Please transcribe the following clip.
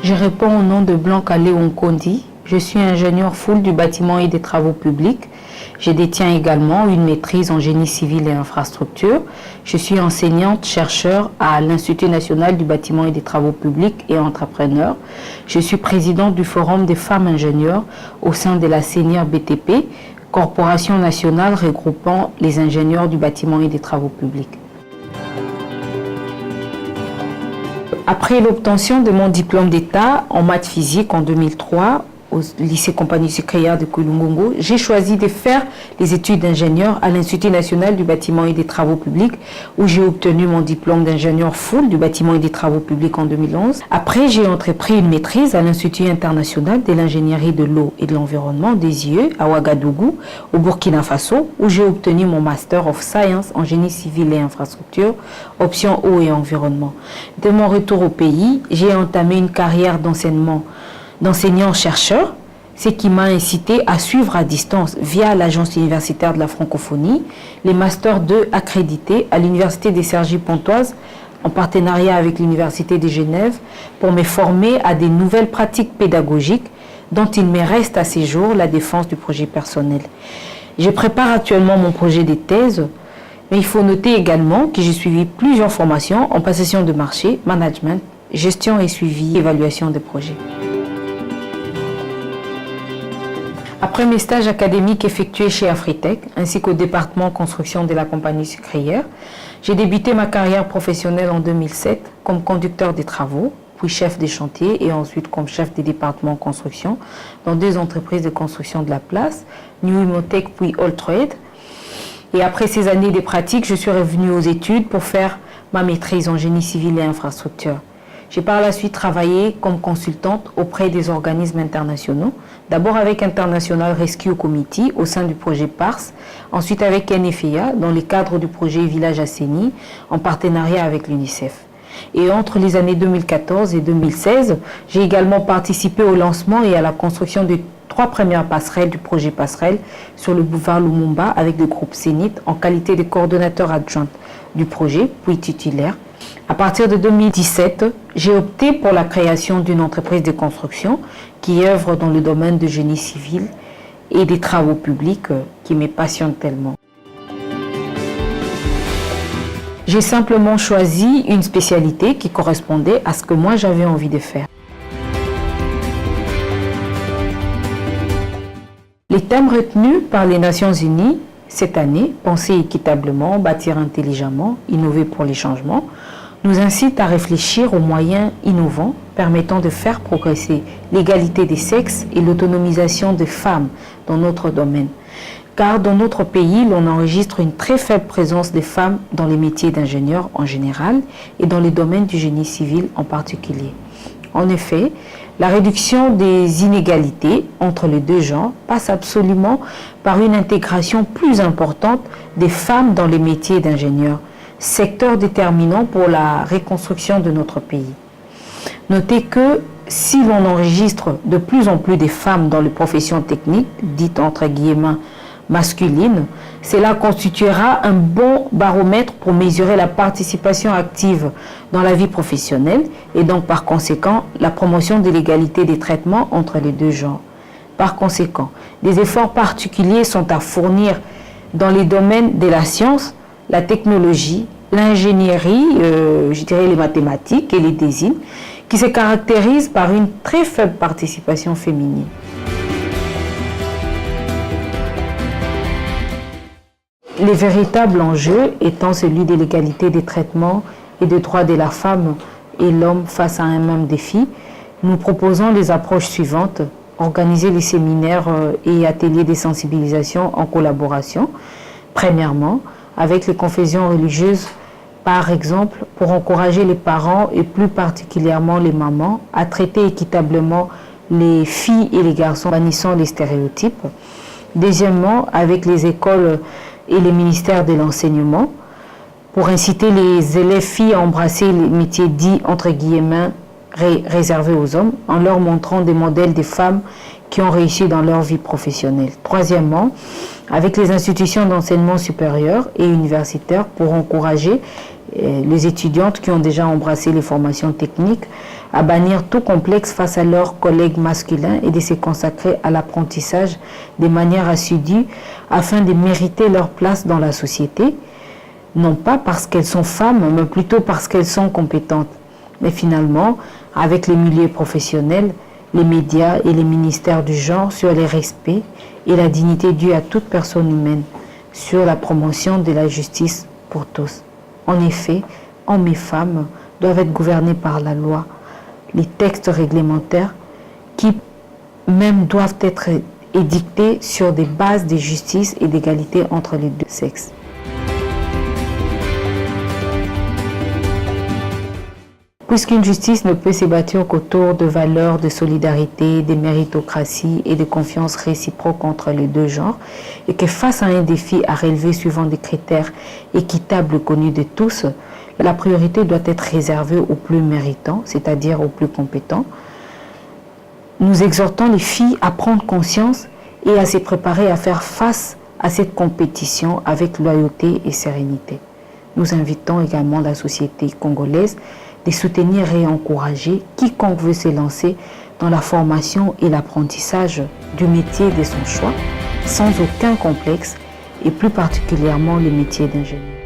Je réponds au nom de Blanca Léon Kondi. Je suis ingénieur full du bâtiment et des travaux publics. Je détiens également une maîtrise en génie civil et infrastructure. Je suis enseignante-chercheur à l'Institut national du bâtiment et des travaux publics et entrepreneur. Je suis présidente du Forum des femmes ingénieurs au sein de la CNIR BTP, corporation nationale regroupant les ingénieurs du bâtiment et des travaux publics. Après l'obtention de mon diplôme d'État en maths physique en 2003, au lycée Compagnie sucrière de Kulungongo, j'ai choisi de faire les études d'ingénieur à l'Institut national du bâtiment et des travaux publics, où j'ai obtenu mon diplôme d'ingénieur full du bâtiment et des travaux publics en 2011. Après, j'ai entrepris une maîtrise à l'Institut international de l'ingénierie de l'eau et de l'environnement des IE à Ouagadougou, au Burkina Faso, où j'ai obtenu mon Master of Science en génie civil et infrastructure, option eau et environnement. De mon retour au pays, j'ai entamé une carrière d'enseignant-chercheur, ce qui m'a incité à suivre à distance via l'Agence universitaire de la francophonie les Masters 2 accrédités à l'Université des Cergy-Pontoise en partenariat avec l'Université de Genève pour me former à des nouvelles pratiques pédagogiques dont il me reste à ces jours la défense du projet personnel. Je prépare actuellement mon projet de thèse, mais il faut noter également que j'ai suivi plusieurs formations en passation de marché, management, gestion et suivi, évaluation des projets. Après mes stages académiques effectués chez Afritech, ainsi qu'au département construction de la compagnie sucrière, j'ai débuté ma carrière professionnelle en 2007 comme conducteur des travaux, puis chef des chantiers et ensuite comme chef des départements construction dans 2 entreprises de construction de la place, New Imotech puis All Trade. Et après ces années de pratique, je suis revenue aux études pour faire ma maîtrise en génie civil et infrastructure. J'ai par la suite travaillé comme consultante auprès des organismes internationaux, d'abord avec International Rescue Committee au sein du projet PARS, ensuite avec NFIA dans le cadre du projet Village Asseni en partenariat avec l'UNICEF. Et entre les années 2014 et 2016, j'ai également participé au lancement et à la construction des 3 premières passerelles du projet Passerelle sur le boulevard Lumumba avec le groupe Zénith en qualité de coordonnateur adjointe du projet, puis titulaire. À partir de 2017, j'ai opté pour la création d'une entreprise de construction qui œuvre dans le domaine du génie civil et des travaux publics qui me passionnent tellement. J'ai simplement choisi une spécialité qui correspondait à ce que moi j'avais envie de faire. Les thèmes retenus par les Nations Unies cette année, penser équitablement, bâtir intelligemment, innover pour les changements, nous incitent à réfléchir aux moyens innovants permettant de faire progresser l'égalité des sexes et l'autonomisation des femmes dans notre domaine. Car dans notre pays, l'on enregistre une très faible présence des femmes dans les métiers d'ingénieur en général et dans les domaines du génie civil en particulier. En effet, la réduction des inégalités entre les 2 genres passe absolument par une intégration plus importante des femmes dans les métiers d'ingénieur, secteur déterminant pour la reconstruction de notre pays. Notez que si l'on enregistre de plus en plus de femmes dans les professions techniques, dites entre guillemets masculines, cela constituera un bon baromètre pour mesurer la participation active dans la vie professionnelle et donc par conséquent la promotion de l'égalité des traitements entre les 2 genres. Par conséquent, des efforts particuliers sont à fournir dans les domaines de la science, la technologie, l'ingénierie, je dirais les mathématiques et les designs, qui se caractérisent par une très faible participation féminine. Les véritables enjeux étant celui de l'égalité des traitements et des droits de la femme et l'homme face à un même défi, nous proposons les approches suivantes. Organiser les séminaires et ateliers de sensibilisation en collaboration. Premièrement, avec les confessions religieuses, par exemple, pour encourager les parents et plus particulièrement les mamans à traiter équitablement les filles et les garçons, bannissant les stéréotypes. Deuxièmement, avec les écoles et les ministères de l'enseignement, pour inciter les élèves filles à embrasser les métiers dits entre guillemets réservés aux hommes, en leur montrant des modèles de femmes qui ont réussi dans leur vie professionnelle. Troisièmement, avec les institutions d'enseignement supérieur et universitaire pour encourager les étudiantes qui ont déjà embrassé les formations techniques à bannir tout complexe face à leurs collègues masculins et de se consacrer à l'apprentissage de manière assidue afin de mériter leur place dans la société, non pas parce qu'elles sont femmes, mais plutôt parce qu'elles sont compétentes. Mais finalement, avec les milieux professionnels, les médias et les ministères du genre sur les respects et la dignité due à toute personne humaine, sur la promotion de la justice pour tous. En effet, hommes et femmes doivent être gouvernés par la loi, les textes réglementaires qui même doivent être édictés sur des bases de justice et d'égalité entre les deux sexes. Puisqu'une justice ne peut se bâtir qu'autour de valeurs de solidarité, de méritocratie et de confiance réciproque entre les deux genres, et que face à un défi à relever suivant des critères équitables connus de tous, la priorité doit être réservée aux plus méritants, c'est-à-dire aux plus compétents. Nous exhortons les filles à prendre conscience et à se préparer à faire face à cette compétition avec loyauté et sérénité. Nous invitons également la société congolaise de soutenir et encourager quiconque veut se lancer dans la formation et l'apprentissage du métier de son choix, sans aucun complexe, et plus particulièrement le métier d'ingénieur.